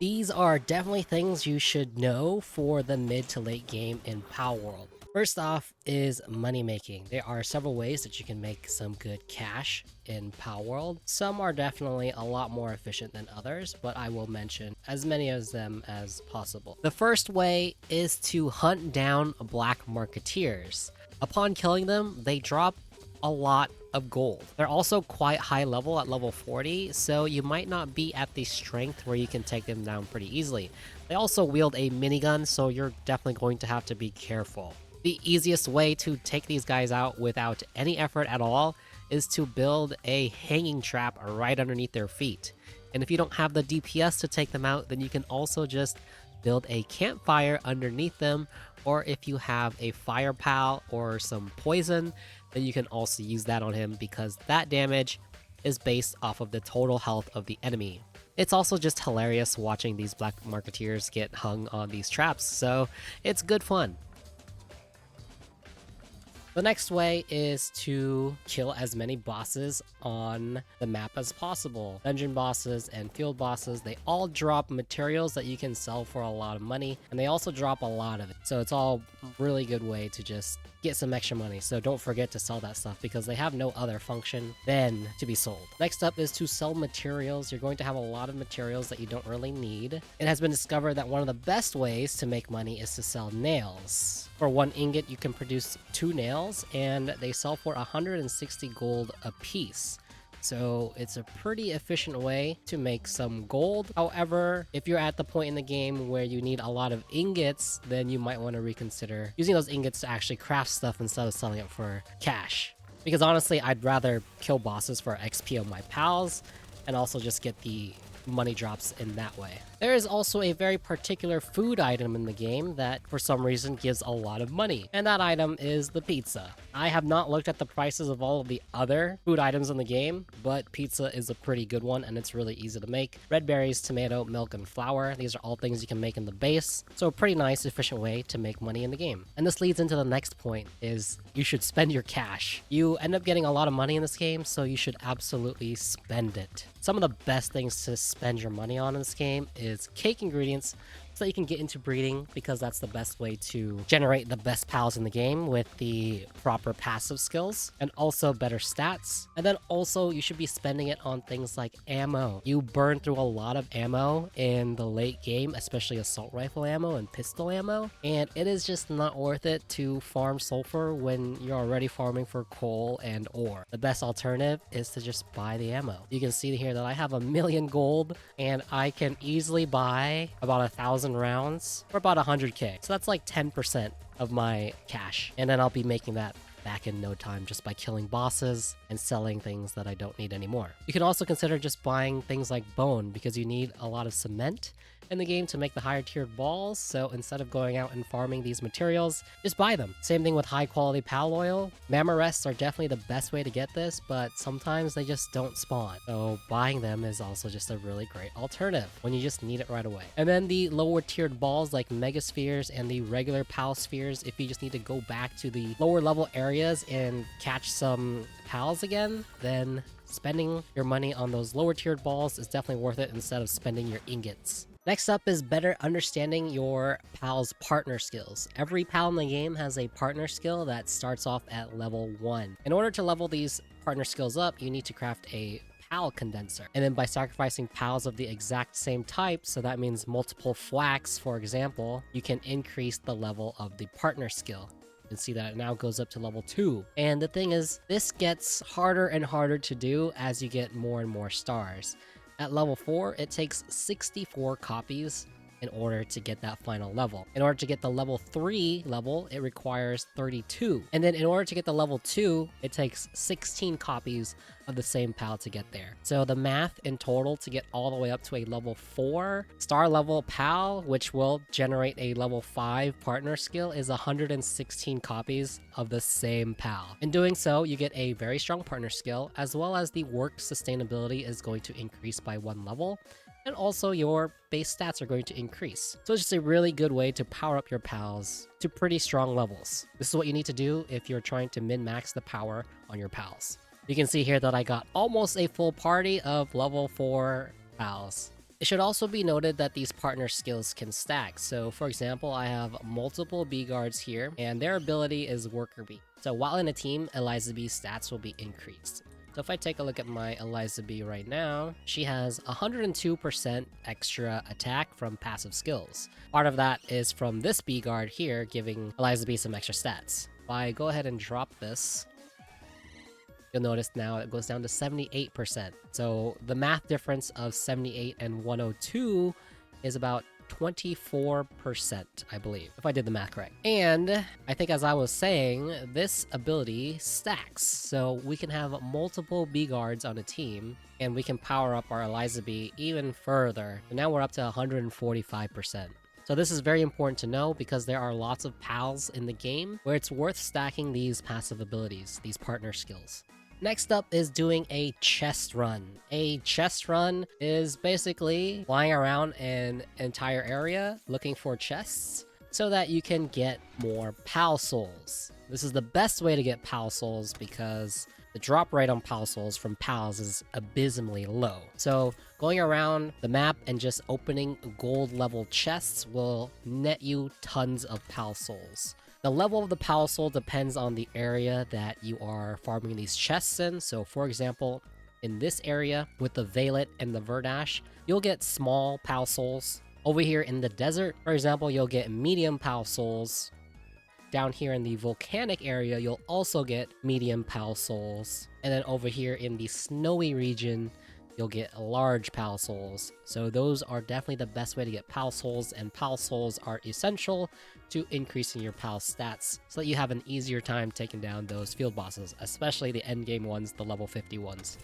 These are definitely things you should know for the mid to late game in Palworld. First off is money making. There are several ways that you can make some good cash in Palworld. Some are definitely a lot more efficient than others, but I will mention as many of them as possible. The first way is to hunt down black marketeers. Upon killing them, they drop a lot of gold. They're also quite high level at level 40, so you might not be at the strength where you can take them down pretty easily. They also wield a minigun, so you're definitely going to have to be careful. The easiest way to take these guys out without any effort at all is to build a hanging trap right underneath their feet. And if you don't have the DPS to take them out, then you can also just build a campfire underneath them, or if you have a fire pal or some poison, then you can also use that on him because that damage is based off of the total health of the enemy. It's also just hilarious watching these black marketeers get hung on these traps, so it's good fun. The next way is to kill as many bosses on the map as possible. Dungeon bosses and field bosses, they all drop materials that you can sell for a lot of money, and they also drop a lot of it. So it's all really good way to just get some extra money. So don't forget to sell that stuff because they have no other function than to be sold. Next up is to sell materials. You're going to have a lot of materials that you don't really need. It has been discovered that one of the best ways to make money is to sell nails. For 1 ingot, you can produce 2 nails, and they sell for 160 gold a piece. So it's a pretty efficient way to make some gold. However, if you're at the point in the game where you need a lot of ingots, then you might want to reconsider using those ingots to actually craft stuff instead of selling it for cash. Because honestly, I'd rather kill bosses for XP of my pals and also just get the money drops in that way. There is also a very particular food item in the game that for some reason gives a lot of money, and that item is the pizza. I have not looked at the prices of all of the other food items in the game, but pizza is a pretty good one and it's really easy to make. Red berries, tomato, milk, and flour, these are all things you can make in the base, so a pretty nice efficient way to make money in the game. And this leads into the next point is you should spend your cash. You end up getting a lot of money in this game, so you should absolutely spend it. Some of the best things to spend your money on in this game is cake ingredients so that you can get into breeding because that's the best way to generate the best pals in the game with the proper passive skills and also better stats. And then also you should be spending it on things like ammo. You burn through a lot of ammo in the late game, especially assault rifle ammo and pistol ammo, and it is just not worth it to farm sulfur when you're already farming for coal and ore. The best alternative is to just buy the ammo. You can see here that I have 1,000,000 gold and I can easily buy about 1,000 rounds for about 100k. So that's like 10% of my cash. And then I'll be making that back in no time just by killing bosses and selling things that I don't need anymore. You can also consider just buying things like bone because you need a lot of cement in the game to make the higher tiered balls, so instead of going out and farming these materials, just buy them. Same thing with high quality pal oil. Mammoth rests are definitely the best way to get this, but sometimes they just don't spawn. So buying them is also just a really great alternative when you just need it right away. And then the lower tiered balls like mega spheres and the regular pal spheres, if you just need to go back to the lower level areas and catch some pals again, then spending your money on those lower tiered balls is definitely worth it instead of spending your ingots. Next up is better understanding your pal's partner skills. Every pal in the game has a partner skill that starts off at level 1. In order to level these partner skills up, you need to craft a pal condenser. And then by sacrificing pals of the exact same type, so that means multiple flax, for example, you can increase the level of the partner skill. You can see that it now goes up to level 2. And the thing is, this gets harder and harder to do as you get more and more stars. At level 4, it takes 64 copies in order to get that final level. In order to get the level 3 level, it requires 32. And then in order to get the level 2, it takes 16 copies of the same pal to get there. So the math in total to get all the way up to a level 4 star level pal, which will generate a level 5 partner skill, is 116 copies of the same pal. In doing so, you get a very strong partner skill, as well as the work sustainability is going to increase by 1 level. And also your base stats are going to increase. So it's just a really good way to power up your pals to pretty strong levels. This is what you need to do if you're trying to min-max the power on your pals. You can see here that I got almost a full party of level 4 pals. It should also be noted that these partner skills can stack. So for example, I have multiple bee guards here, and their ability is worker bee. So while in a team, Eliza B's stats will be increased. So if I take a look at my Eliza B right now, she has 102% extra attack from passive skills. Part of that is from this bee guard here, giving Eliza B some extra stats. If I go ahead and drop this, you'll notice now it goes down to 78%. So the math difference of 78 and 102 is about 24%, I believe, if I did the math correct. And I think as I was saying, this ability stacks. So we can have multiple bee guards on a team, and we can power up our Eliza Bee even further. And now we're up to 145%. So this is very important to know because there are lots of pals in the game where it's worth stacking these passive abilities, these partner skills. Next up is doing a chest run. A chest run is basically flying around an entire area looking for chests so that you can get more pal souls. This is the best way to get pal souls because the drop rate on pal souls from pals is abysmally low. So going around the map and just opening gold level chests will net you tons of pal souls. The level of the Pal Soul depends on the area that you are farming these chests in. So for example, in this area with the Veilet and the Verdash, you'll get small Pal Souls. Over here in the desert, for example, you'll get medium Pal Souls. Down here in the volcanic area, you'll also get medium Pal Souls. And then over here in the snowy region, you'll get large Pal Souls. So those are definitely the best way to get Pal Souls, and Pal Souls are essential to increasing your Pal stats so that you have an easier time taking down those field bosses, especially the endgame ones, the level 50 ones.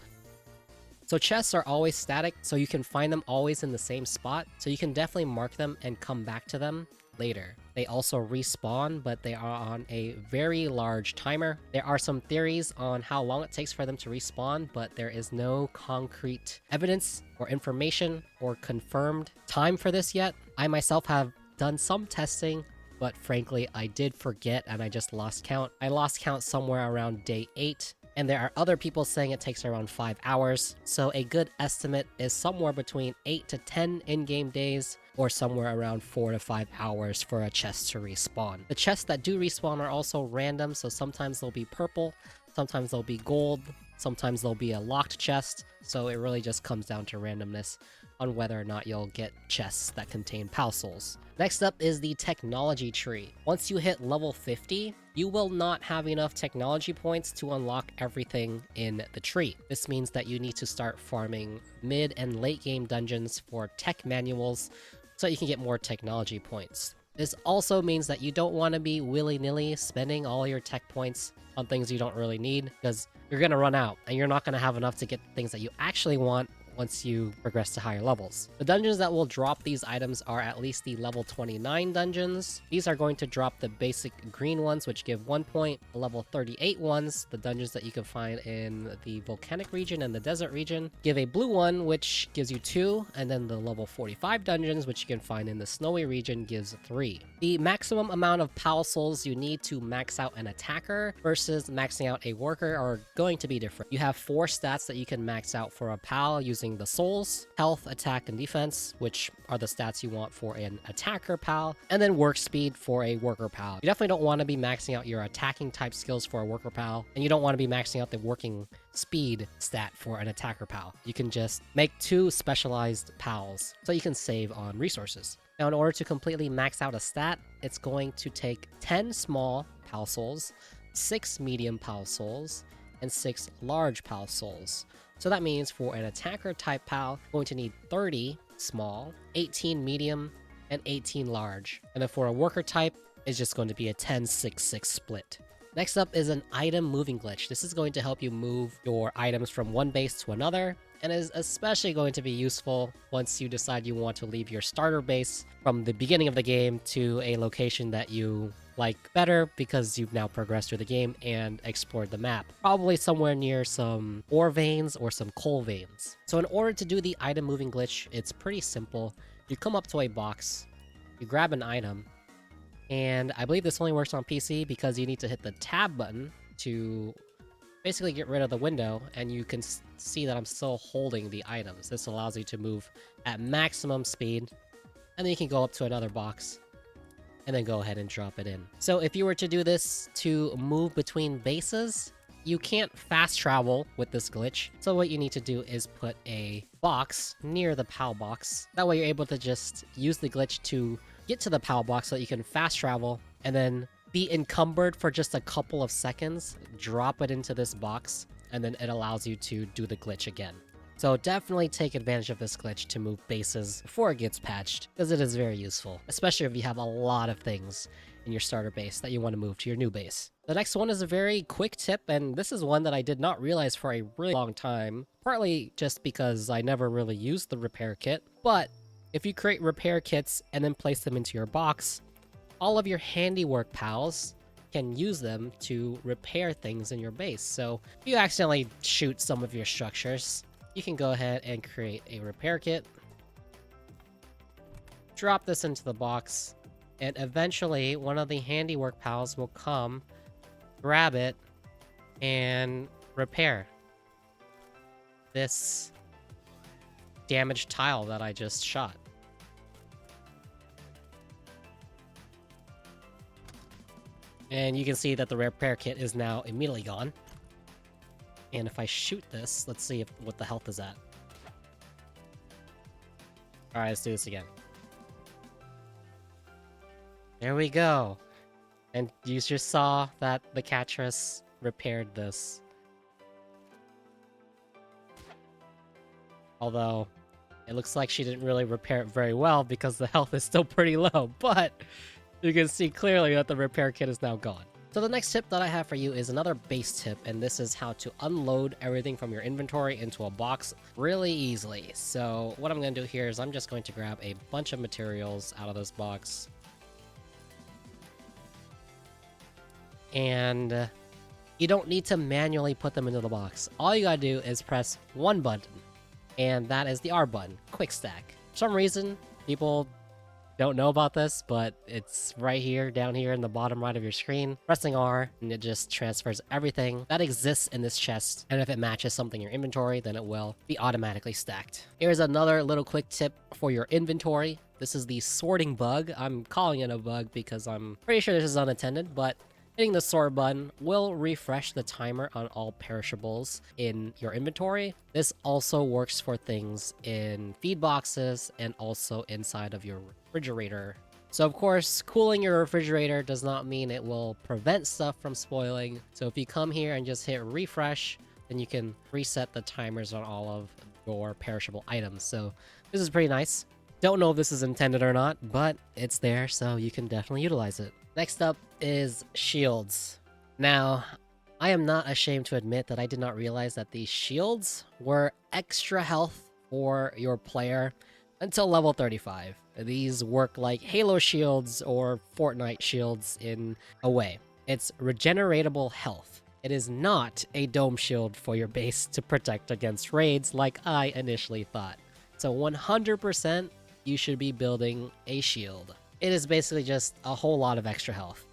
So chests are always static, so you can find them always in the same spot, so you can definitely mark them and come back to them later. They also respawn, but they are on a very large timer. There are some theories on how long it takes for them to respawn, but there is no concrete evidence or information or confirmed time for this yet. I myself have done some testing, but frankly, I did forget and I just lost count. I lost count somewhere around day 8. And there are other people saying it takes around 5 hours. So a good estimate is somewhere between 8 to 10 in-game days, or somewhere around 4 to 5 hours for a chest to respawn. The chests that do respawn are also random, so sometimes they'll be purple, sometimes they'll be gold, sometimes they'll be a locked chest, so it really just comes down to randomness on whether or not you'll get chests that contain Pal Souls. Next up is the technology tree. Once you hit level 50, you will not have enough technology points to unlock everything in the tree. This means that you need to start farming mid and late game dungeons for tech manuals so you can get more technology points. This also means that you don't want to be willy-nilly spending all your tech points on things you don't really need, because you're going to run out and you're not going to have enough to get things that you actually want once you progress to higher levels. The dungeons that will drop these items are at least the level 29 dungeons. These are going to drop the basic green ones, which give 1 point. The level 38 ones, the dungeons that you can find in the volcanic region and the desert region, give a blue one, which gives you 2. And then the level 45 dungeons, which you can find in the snowy region, gives 3. The maximum amount of Pal Souls you need to max out an attacker versus maxing out a worker are going to be different. You have 4 stats that you can max out for a Pal using the souls: health, attack, and defense, which are the stats you want for an attacker Pal, and then work speed for a worker Pal. You definitely don't want to be maxing out your attacking type skills for a worker Pal, and you don't want to be maxing out the working speed stat for an attacker Pal. You can just make 2 specialized Pals so you can save on resources. Now, in order to completely max out a stat, it's going to take 10 small Pal Souls, 6 medium Pal Souls, and 6 large Pal Souls. So that means for an attacker type Pal, going to need 30 small, 18 medium, and 18 large. And then for a worker type, it's just going to be a 10-6-6 split. Next up is an item moving glitch. This is going to help you move your items from one base to another, and is especially going to be useful once you decide you want to leave your starter base from the beginning of the game to a location that you like better because you've now progressed through the game and explored the map. Probably somewhere near some ore veins or some coal veins. So in order to do the item moving glitch, it's pretty simple. You come up to a box, you grab an item, and I believe this only works on PC because you need to hit the tab button to basically get rid of the window, and you can see that I'm still holding the items. This allows you to move at maximum speed, and then you can go up to another box and then go ahead and drop it in. So if you were to do this to move between bases, you can't fast travel with this glitch. So what you need to do is put a box near the PAL box. That way you're able to just use the glitch to get to the PAL box so that you can fast travel and then be encumbered for just a couple of seconds, drop it into this box, and then it allows you to do the glitch again. So definitely take advantage of this glitch to move bases before it gets patched, because it is very useful, especially if you have a lot of things in your starter base that you want to move to your new base. The next one is a very quick tip, and this is one that I did not realize for a really long time, partly just because I never really used the repair kit, but if you create repair kits and then place them into your box, all of your handiwork pals can use them to repair things in your base. So if you accidentally shoot some of your structures, you can go ahead and create a repair kit, drop this into the box, and eventually one of the handiwork pals will come, grab it, and repair this damaged tile that I just shot. And you can see that the repair kit is now immediately gone. And if I shoot this, let's see what the health is at. Alright, let's do this again. There we go. And you just saw that the Catress repaired this. Although, it looks like she didn't really repair it very well because the health is still pretty low, but you can see clearly that the repair kit is now gone. So the next tip that I have for you is another base tip, and this is how to unload everything from your inventory into a box really easily. So what I'm going to do here is I'm just going to grab a bunch of materials out of this box. And you don't need to manually put them into the box. All you gotta do is press one button, and that is the R button, quick stack. For some reason, people don't know about this, but it's right here, down here in the bottom right of your screen. Pressing R, and it just transfers everything that exists in this chest, and if it matches something in your inventory, then it will be automatically stacked. Here's another little quick tip for your inventory. This is the sorting bug. I'm calling it a bug because I'm pretty sure this is unintended, but hitting the sort button will refresh the timer on all perishables in your inventory. This also works for things in feed boxes and also inside of your refrigerator. So of course, cooling your refrigerator does not mean it will prevent stuff from spoiling. So if you come here and just hit refresh, then you can reset the timers on all of your perishable items. So this is pretty nice. Don't know if this is intended or not, but it's there, so you can definitely utilize it. Next up is shields. Now, I am not ashamed to admit that I did not realize that these shields were extra health for your player until level 35. These work like Halo shields or Fortnite shields in a way. It's regeneratable health. It is not a dome shield for your base to protect against raids like I initially thought. So 100% you should be building a shield. It is basically just a whole lot of extra health.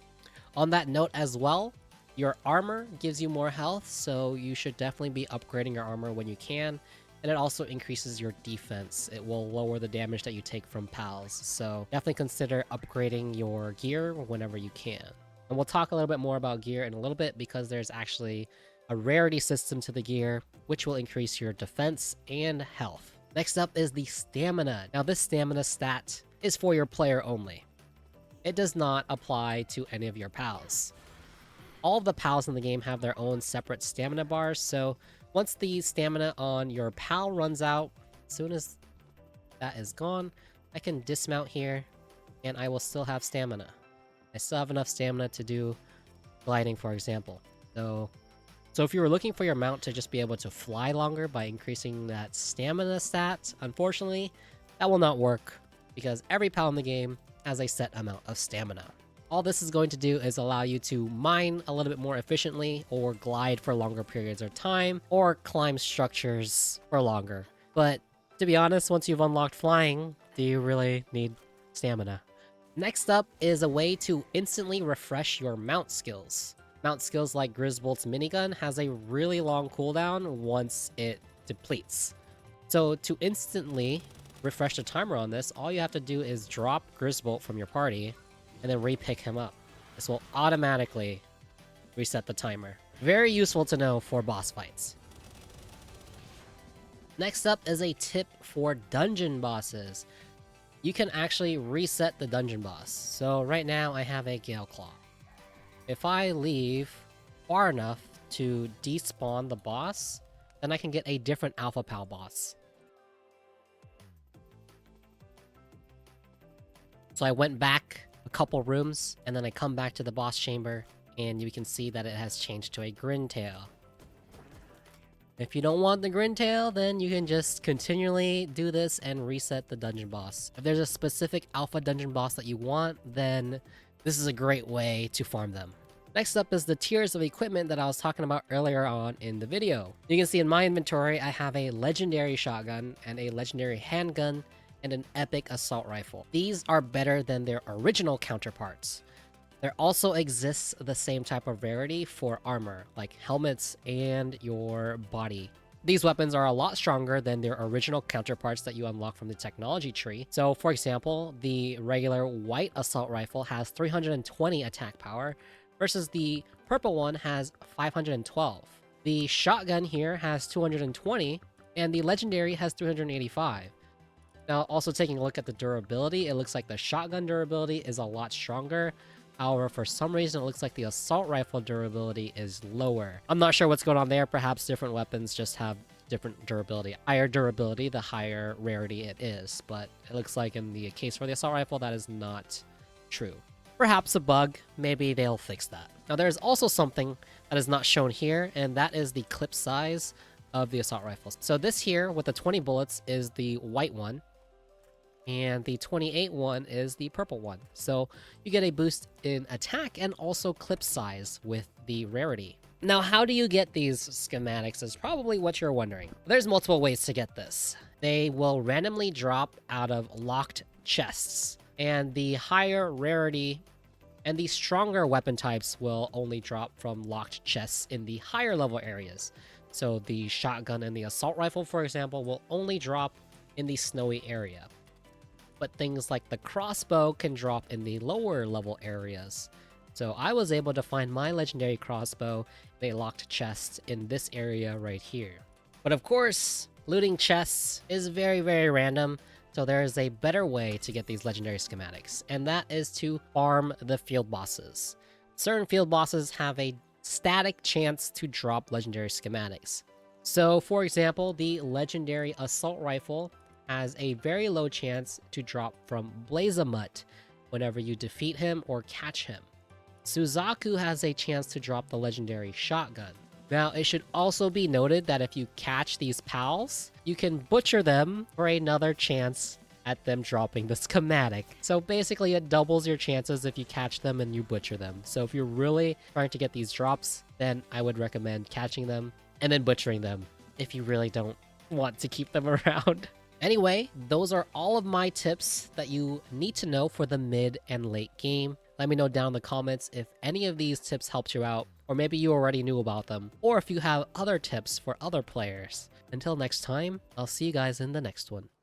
On that note as well, your armor gives you more health, so you should definitely be upgrading your armor when you can. And it also increases your defense. It will lower the damage that you take from pals. So definitely consider upgrading your gear whenever you can. And we'll talk a little bit more about gear in a little bit because there's actually a rarity system to the gear, which will increase your defense and health. Next up is the stamina. Now this stamina stat is for your player only. It does not apply to any of your pals. All of the pals in the game have their own separate stamina bars, so once the stamina on your pal runs out, as soon as that is gone, I can dismount here and I will still have stamina. I still have enough stamina to do gliding, for example. So if you were looking for your mount to just be able to fly longer by increasing that stamina stat, unfortunately, that will not work because every pal in the game has a set amount of stamina. All this is going to do is allow you to mine a little bit more efficiently, or glide for longer periods of time, or climb structures for longer. But to be honest, once you've unlocked flying, do you really need stamina? Next up is a way to instantly refresh your mount skills. Mount skills like Griswold's minigun has a really long cooldown once it depletes. So to instantly refresh the timer on this, all you have to do is drop Griswold from your party and then re-pick him up. This will automatically reset the timer. Very useful to know for boss fights. Next up is a tip for dungeon bosses. You can actually reset the dungeon boss. So right now I have a Gale Claw. If I leave far enough to despawn the boss, then I can get a different Alpha Pal boss. So I went back a couple rooms, and then I come back to the boss chamber, and you can see that it has changed to a Grintail. If you don't want the Grintail, then you can just continually do this and reset the dungeon boss. If there's a specific alpha dungeon boss that you want, then this is a great way to farm them. Next up is the tiers of equipment that I was talking about earlier on in the video. You can see in my inventory, I have a legendary shotgun and a legendary handgun and an epic assault rifle. These are better than their original counterparts. There also exists the same type of rarity for armor, like helmets and your body. These weapons are a lot stronger than their original counterparts that you unlock from the technology tree. So for example, the regular white assault rifle has 320 attack power, versus the purple one has 512. The shotgun here has 220, and the legendary has 385. Now, also taking a look at the durability, it looks like the shotgun durability is a lot stronger. However, for some reason, it looks like the assault rifle durability is lower. I'm not sure what's going on there. Perhaps different weapons just have different durability. Higher durability, the higher rarity it is. But it looks like in the case for the assault rifle, that is not true. Perhaps a bug. Maybe they'll fix that. Now, there's also something that is not shown here, and that is the clip size of the assault rifles. So this here with the 20 bullets is the white one, and the 28 one is the purple one. So you get a boost in attack and also clip size with the rarity. Now, how do you get these schematics is probably what you're wondering. There's multiple ways to get this. They will randomly drop out of locked chests, and the higher rarity and the stronger weapon types will only drop from locked chests in the higher level areas. So the shotgun and the assault rifle, for example, will only drop in the snowy area. But things like the crossbow can drop in the lower level areas. So I was able to find my legendary crossbow in a locked chest in this area right here. But of course, looting chests is very, very random. So there is a better way to get these legendary schematics, and that is to farm the field bosses. Certain field bosses have a static chance to drop legendary schematics. So for example, the legendary assault rifle has a very low chance to drop from Blazamut whenever you defeat him or catch him. Suzaku has a chance to drop the legendary shotgun. Now, it should also be noted that if you catch these pals, you can butcher them for another chance at them dropping the schematic. So basically, it doubles your chances if you catch them and you butcher them. So if you're really trying to get these drops, then I would recommend catching them and then butchering them if you really don't want to keep them around. Anyway, those are all of my tips that you need to know for the mid and late game. Let me know down in the comments if any of these tips helped you out, or maybe you already knew about them, or if you have other tips for other players. Until next time, I'll see you guys in the next one.